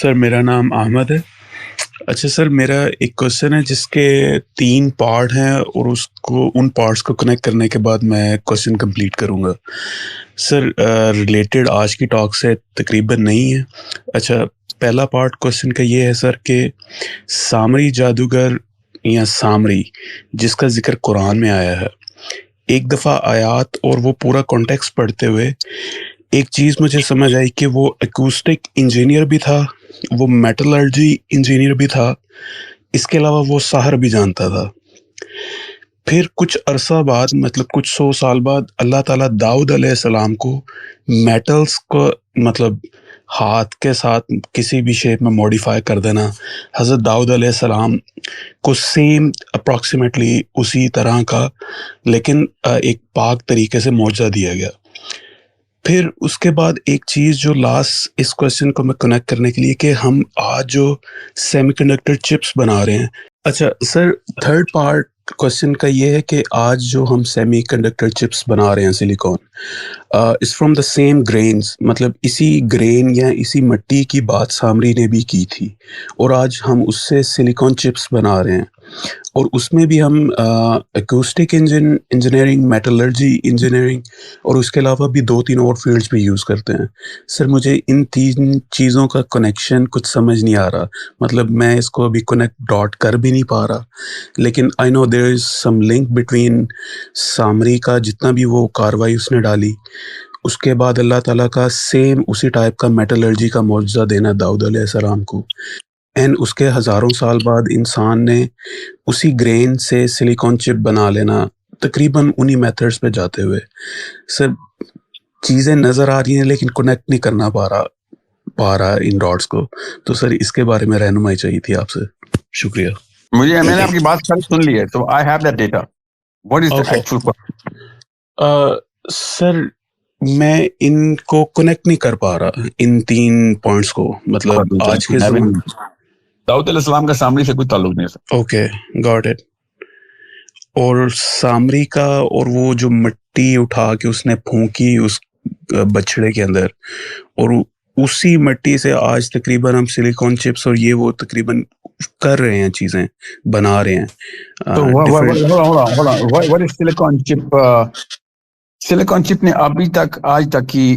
سر میرا نام احمد ہے. اچھا سر، میرا ایک کوشچن ہے جس کے 3 پارٹ ہیں اور ان پارٹس کو کنیکٹ کرنے کے بعد میں کوشچن کمپلیٹ کروں گا. سر ریلیٹڈ آج کی ٹاک سے تقریباً نہیں ہے. اچھا، پہلا پارٹ کوشچن کا یہ ہے سر کہ سامری جادوگر یا سامری جس کا ذکر قرآن میں آیا ہے، ایک دفعہ آیات اور وہ پورا کانٹیکس پڑھتے ہوئے ایک چیز مجھے سمجھ آئی کہ وہ ایکوسٹک انجینئر بھی تھا، وہ میٹلرجی انجینئر بھی تھا، اس کے علاوہ وہ سحر بھی جانتا تھا. پھر کچھ عرصہ بعد، مطلب کچھ 100 سال بعد، اللہ تعالیٰ داؤد علیہ السلام کو میٹلز کو مطلب ہاتھ کے ساتھ کسی بھی شیپ میں موڈیفائی کر دینا، حضرت داؤد علیہ السلام کو سیم اپروکسیمیٹلی اسی طرح کا لیکن ایک پاک طریقے سے معجزہ دیا گیا. پھر اس کے بعد ایک چیز جو لاسٹ اس کوشچن کو میں کنیکٹ کرنے کے لیے کہ ہم آج جو سیمی کنڈکٹر چپس بنا رہے ہیں. اچھا سر، تھرڈ پارٹ کوشچن کا یہ ہے کہ آج جو ہم سیمی کنڈکٹر چپس بنا رہے ہیں silicon is from the same grains, مطلب اسی گرین یا اسی مٹی کی بات سامری نے بھی کی تھی اور آج ہم اس سے سلیکون چپس بنا رہے ہیں. اور اس میں بھی ہم ایکوسٹک انجینئرنگ، میٹلرجی انجینئرنگ اور اس کے علاوہ بھی 2-3 اور فیلڈز بھی یوز کرتے ہیں. سر مجھے ان 3 چیزوں کا کنیکشن کچھ سمجھ نہیں آ رہا، مطلب میں اس کو ابھی کنیکٹ ڈاٹ کر بھی نہیں پا رہا، لیکن آئی نو دیر از سم لنک بٹوین سامری کا جتنا بھی وہ کاروائی اس نے ڈالی، اس کے بعد اللہ تعالیٰ کا سیم اسی ٹائپ کا میٹلرجی کا معجزہ دینا داؤد علیہ السلام کو، اینڈ اس کے ہزاروں سال بعد انسان نے اسی گرین سے سلیکون چپ بنا لینا تقریباً انہی میتھڈز پہ جاتے ہوئے. سر چیزیں نظر آ رہی ہیں لیکن کنیکٹ نہیں کرنا پا رہا ان ڈاٹس کو، تو سر اس کے بارے میں رہنمائی چاہیے تھی آپ سے. شکریہ. میں نے آپ کی بات سن لی ہے، تو I have that data. What is the actual? Sir میں ان کو کنیکٹ نہیں کر پا رہا، ان 3 پوائنٹس کو، مطلب آج کے داؤد علیہ السلام کا سامری سے کوئی تعلق نہیں ہے. Okay, got it. اور سامری کا، اور وہ جو مٹی اٹھا کے اس نے پھونکی اس بچڑے کے اندر، اور اسی مٹی سے آج تقریباً ہم سلیکون چپس اور یہ وہ تقریباً کر رہے ہیں، چیزیں بنا رہے ہیں. سلیکون چپ نے ابھی تک آج تک کی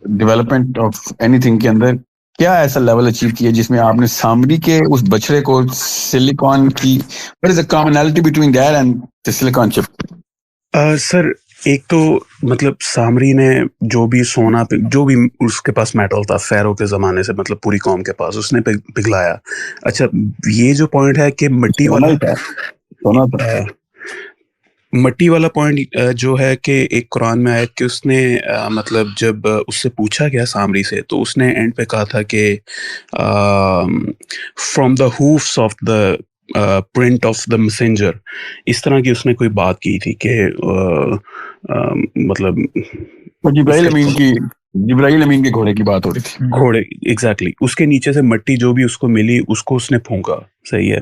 ڈیولپمنٹ آف اینی تھنگ کے اندر کیا ایسا لیول اچیو کیا جس میں آپ نے سامری کے اس بچڑے کو سلیکون کی what is the commonality between that and the silicon chip؟ سر ایک تو مطلب سامری نے جو بھی سونا جو بھی اس کے پاس میٹل تھا فیرو کے زمانے سے، مطلب پوری قوم کے پاس، اس نے پگھلایا. اچھا یہ جو پوائنٹ ہے کہ مٹی والا پوائنٹ جو ہے کہ ایک قرآن میں آیا کہ اس نے مطلب جب اس سے پوچھا گیا سامری سے، تو اس نے اینڈ پہ کہا تھا کہ from the hoofs of the print of the messenger, اس طرح کی اس نے کوئی بات کی تھی کہ مطلب جبرائیل امین کے گھوڑے کی بات ہو رہی تھی. گھوڑے ایگزیکٹلی، اس کے نیچے سے مٹی جو بھی اس کو ملی اس کو اس نے پھونکا. صحیح ہے.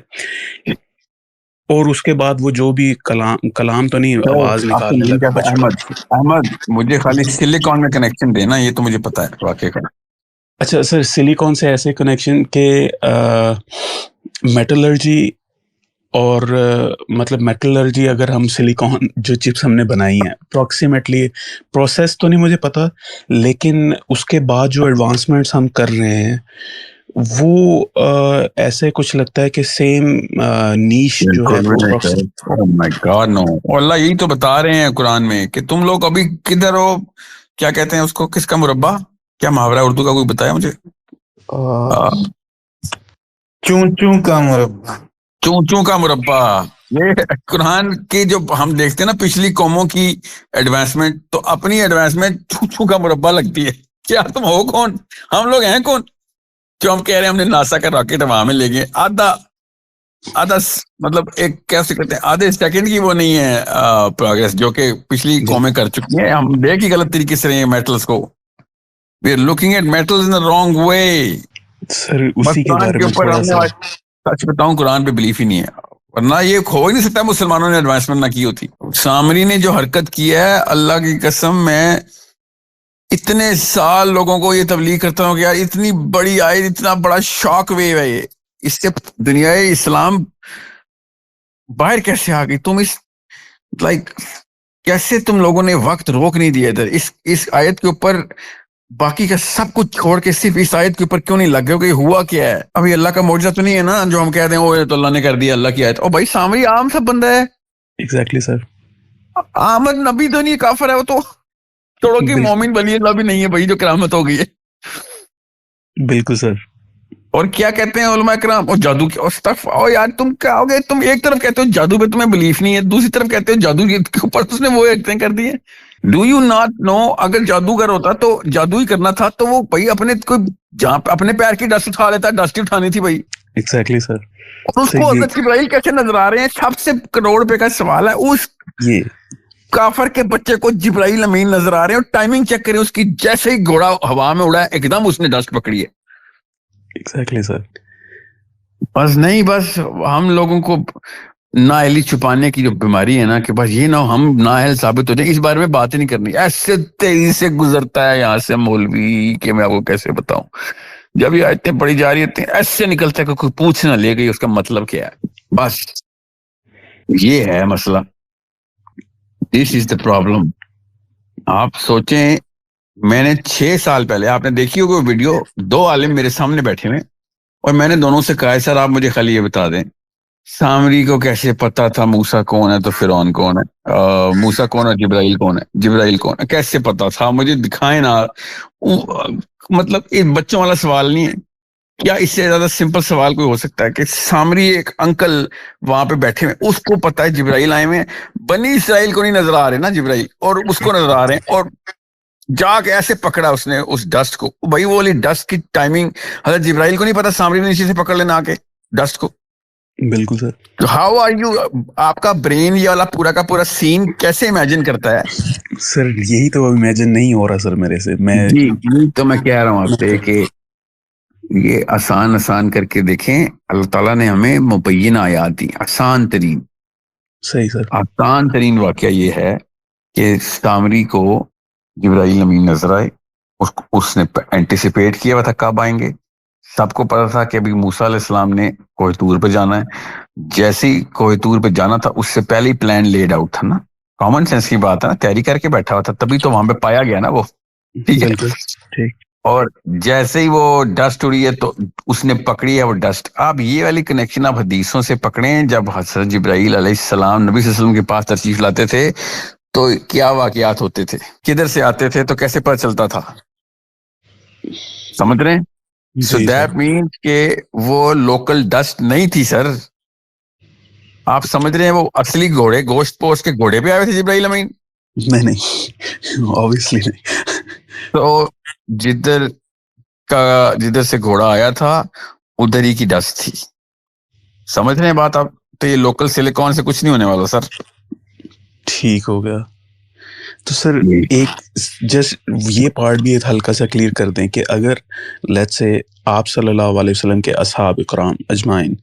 اور اس کے بعد وہ جو بھی کلام تو نہیں، آواز نکالنے لگا. احمد مجھے خالی سلیکون میں کنیکشن دینا، یہ تو مجھے پتا ہے واقعہ کا. اچھا سر، سلیکون سے ایسے کنیکشن کہ میٹلرجی اور مطلب میٹلرجی، اگر ہم سلیکون جو چپس ہم نے بنائی ہیں اپروکسیمیٹلی، پروسیس تو نہیں مجھے پتا، لیکن اس کے بعد جو ایڈوانسمنٹس ہم کر رہے ہیں وہ ایسے کچھ لگتا ہے کہ سیم نیش جو ہے. اللہ یہی تو بتا رہے ہیں قرآن میں کہ تم لوگ ابھی کدھر ہو، کیا کہتے ہیں اس کو، کس کا مربع، کیا محاورہ اردو کا کوئی بتایا مجھے؟ چون چون کا مربع. چون چون کا مربع. یہ قرآن کی جو ہم دیکھتے ہیں نا پچھلی قوموں کی ایڈوانسمنٹ، تو اپنی ایڈوانسمنٹ چون چون کا مربع لگتی ہے. کیا تم ہو کون؟ ہم لوگ ہیں کون جو ہم کہہ رہے ہیں ہم نے ناسا کا راکٹ وہاں میں لے گئے؟ آدھا مطلب ایک کیسے کہتے ہیں آدھے سیکنڈ کی وہ نہیں ہے پروگریس جو کہ پچھلی قومیں کر چکی ہیں. ہم دیکھ ہی غلط طریقے سے رہے ہیں میٹلز کو. We are looking at metals in the wrong way. Sir اسی کے بارے میں تھوڑا سا سچ بتاؤں، قرآن پہ بلیف ہی نہیں ہے، ورنہ یہ ہو ہی نہیں سکتا مسلمانوں نے ایڈوانسمنٹ نہ کی ہوتی. سامری نے جو حرکت کی ہے، اللہ کی قسم میں اتنے سال لوگوں کو یہ تبلیغ کرتا ہوں کہ یار اتنی بڑی آئے، اتنا بڑا شاک ویو ہے یہ، اس سے دنیا اسلام باہر کیسے آ گئی؟ تم اس لائک کیسے تم لوگوں نے وقت روک نہیں دیا ادھر اس آیت کے اوپر؟ باقی کا سب کچھ چھوڑ کے صرف اس آیت کے اوپر کیوں نہیں لگ گئے کہ ہوا کیا ہے؟ ابھی اللہ کا معجزہ تو نہیں ہے نا جو ہم کہتے ہیں وہ تو اللہ نے کر دیا اللہ کی آیت؟ او بھائی سامری عام سب بندہ ہے، ایگزیکٹلی سر. احمد نبی تو نہیں، کافر ہے وہ تو، چھوڑو کہ مومن ولی اللہ بھی نہیں ہے بھائی جو کرامت ہو گئی ہے. بالکل سر. اور کیا کہتے ہیں علماء کرام؟ اور جادو کی اور یار تم کیا ہو گئے؟ تم ایک طرف کہتے ہو جادو پہ تمہیں بلیف نہیں ہے، دوسری طرف کہتے ہو جادو کے اوپر اس نے وہ ایکٹیں کر دی ہے. ڈو یو ناٹ نو اگر جادوگر ہوتا تو جادو ہی کرنا تھا تو وہ بھائی اپنے کوئی جہاں اپنے پیر کی ڈسٹ اٹھا لیتا، ڈسٹ اٹھانی تھی بھائی. ایگزیکٹلی سر. اور اس کو حضرت جبرائیل کیسے نظر آ رہے ہیں؟ سب سے کروڑ روپے کا سوال ہے، اس یہ کافر کے بچے کو جبرائیل امین نظر آ رہے ہیں، اور ٹائمنگ چیک کریں اس کی، جیسے ہی گھوڑا ہوا میں اڑا ہے ایک دم اس نے ڈسٹ پکڑی ہے. ایگزیکٹلی سر. بس نہیں، بس ہم لوگوں کو نااہلی چھپانے کی جو بیماری ہے نا کہ بس یہ نہ ہم نااہل ثابت ہو جائیں، اس بارے میں بات ہی نہیں کرنی. ایسے تیزی سے گزرتا ہے یہاں سے مولوی کہ میں آپ کو کیسے بتاؤں. جب یہ آیتیں پڑھی جا رہی ہوتی ہیں ایسے نکلتا ہے کہ کوئی پوچھ نہ لے گئی اس کا مطلب کیا ہے. بس یہ ہے مسئلہ. دس از دا پرابلم. آپ سوچیں، میں نے 6 سال پہلے، آپ نے دیکھی ہوگی ویڈیو، 2 عالم میرے سامنے بیٹھے ہوئے اور میں نے دونوں سے کہا ہے سر آپ مجھے خالی یہ بتا دیں سامری کو کیسے پتا تھا موسیٰ کون ہے تو فرعون کون ہے، موسیٰ کون ہے، جبرائیل کون ہے، جبرائیل کون ہے، کیسے پتا تھا؟ مجھے دکھائیں نا. مطلب یہ بچوں والا سوال نہیں ہے. کیا اس سے زیادہ سمپل سوال کوئی ہو سکتا ہے کہ سامری ایک انکل وہاں پہ بیٹھے ہوئے، اس کو پتا ہے جبرائیل آئے ہوئے، بنی اسرائیل کو نہیں نظر آ رہے نا جبرائیل، اور اس کو نظر آ رہے ہیں، اور جا کے ایسے پکڑا اس نے اس ڈسٹ کو. بھائی وہ والی ڈسٹ کی ٹائمنگ حضرت جبرائیل کو نہیں پتا، سامری نے نیچے سے پکڑ لینا آ کے ڈسٹ کو. بالکل سر. How are you? آپ کا برین یہ والا پورا کا پورا سین کیسے امیجن کرتا ہے؟ سر یہی تو امیجن نہیں ہو رہا سر میرے سے. میں جی تو میں کہہ رہا ہوں آپ سے کہ یہ آسان کر کے دیکھیں. اللہ تعالیٰ نے ہمیں مبینہ آیات دی، آسان ترین. صحیح سر. آسان ترین واقعہ یہ ہے کہ سامری کو جبرائیل امین نظر آئے، اس نے اینٹیسپیٹ کیا ہوا تھا کب آئیں گے. سب کو پتا تھا کہ ابھی موسیٰ علیہ السلام نے کوہ طور پہ جانا ہے. جیسے ہی کوہ طور پہ جانا تھا اس سے پہلے ہی پلان لیڈ آؤٹ تھا نا. کامن سینس کی بات ہے نا، تیاری کر کے بیٹھا ہوا تھا، تبھی تو وہاں پہ پایا گیا نا وہ. ٹھیک ہے. بالکل ٹھیک. اور جیسے ہی وہ ڈسٹ اڑی ہے تو اس نے پکڑی ہے وہ ڈسٹ. آپ یہ والی کنیکشن آپ حدیثوں سے پکڑیں. جب حضرت جبرائیل علیہ السلام نبی صلی اللہ علیہ وسلم کے پاس تشریف لاتے تھے تو کیا واقعات ہوتے تھے، کدھر سے آتے تھے، تو کیسے پتہ چلتا تھا؟ سمجھ رہے ہیں؟ سو دیٹ مینس کہ وہ لوکل ڈسٹ نہیں تھی سر. آپ سمجھ رہے ہیں وہ اصلی گھوڑے گوشت پوش کے گھوڑے پہ آئے تھے جبرائیل امین؟ نہیں obviously نہیں. تو جدھر سے گھوڑا آیا تھا ادھر ہی کی ڈسٹ تھی. سمجھ رہے ہیں بات آپ؟ تو یہ لوکل سلیکون سے کچھ نہیں ہونے والا سر. ٹھیک ہو گیا. تو سر ایک جسٹ یہ پارٹ بھی ایک ہلکا سا کلیئر کر دیں کہ اگر لیٹس سے آپ صلی اللہ علیہ وسلم کے اصحاب کرام اجمعین،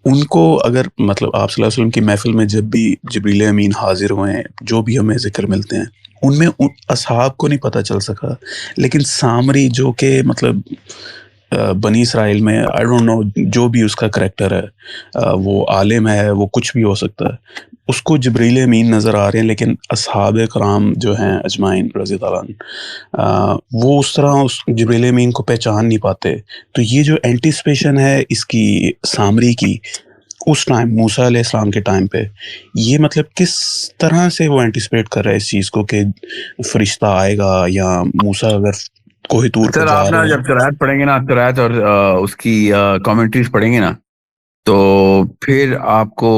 ان کو اگر مطلب آپ صلی اللہ علیہ وسلم کی محفل میں جب بھی جبریل امین حاضر ہوئے ہیں، جو بھی ہمیں ذکر ملتے ہیں ان میں اصحاب کو نہیں پتہ چل سکا، لیکن سامری جو کہ مطلب بنی اسرائیل میں آئی ڈونٹ نو جو بھی اس کا کریکٹر ہے، وہ عالم ہے، وہ کچھ بھی ہو سکتا ہے، اس کو جبریل امین نظر آ رہے ہیں، لیکن اصحاب کرام جو ہیں اجمعین رضی اللہ عنہ وہ اس طرح اس جبریل امین کو پہچان نہیں پاتے. تو یہ جو اینٹیسپیشن ہے اس کی سامری کی اس ٹائم موسیٰ علیہ السلام کے ٹائم پہ، یہ مطلب کس طرح سے وہ اینٹیسپیٹ کر رہا ہے اس چیز کو کہ فرشتہ آئے گا یا موسیٰ اگر کوہ طور پہ سر جا آپ نا رہے ہیں. جب قرائت پڑھیں گے نا، قرائت اور اس کی کامنٹریز پڑھیں گے نا، تو پھر آپ کو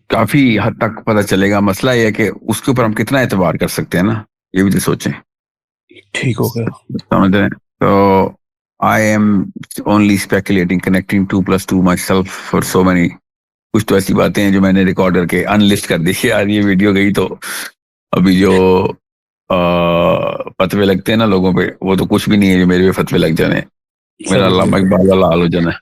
کافی حد تک پتہ چلے گا. مسئلہ یہ ہے کہ اس کے اوپر ہم کتنا اعتبار کر سکتے ہیں نا، یہ بھی تو سوچیں. ٹھیک ہو گیا. سمجھ رہے ہیں؟ تو I am only speculating, connecting 2+2 myself for so many. کچھ تو ایسی باتیں ہیں جو میں نے ریکارڈ کر کے ان لسٹ کر دی. یار یہ ویڈیو گئی تو ابھی جو فتوے لگتے ہیں نا لوگوں پہ، وہ تو کچھ بھی نہیں ہے جو میرے پہ فتوے لگ جانے. میرا علامہ اقبال والا حال ہو جانا ہے.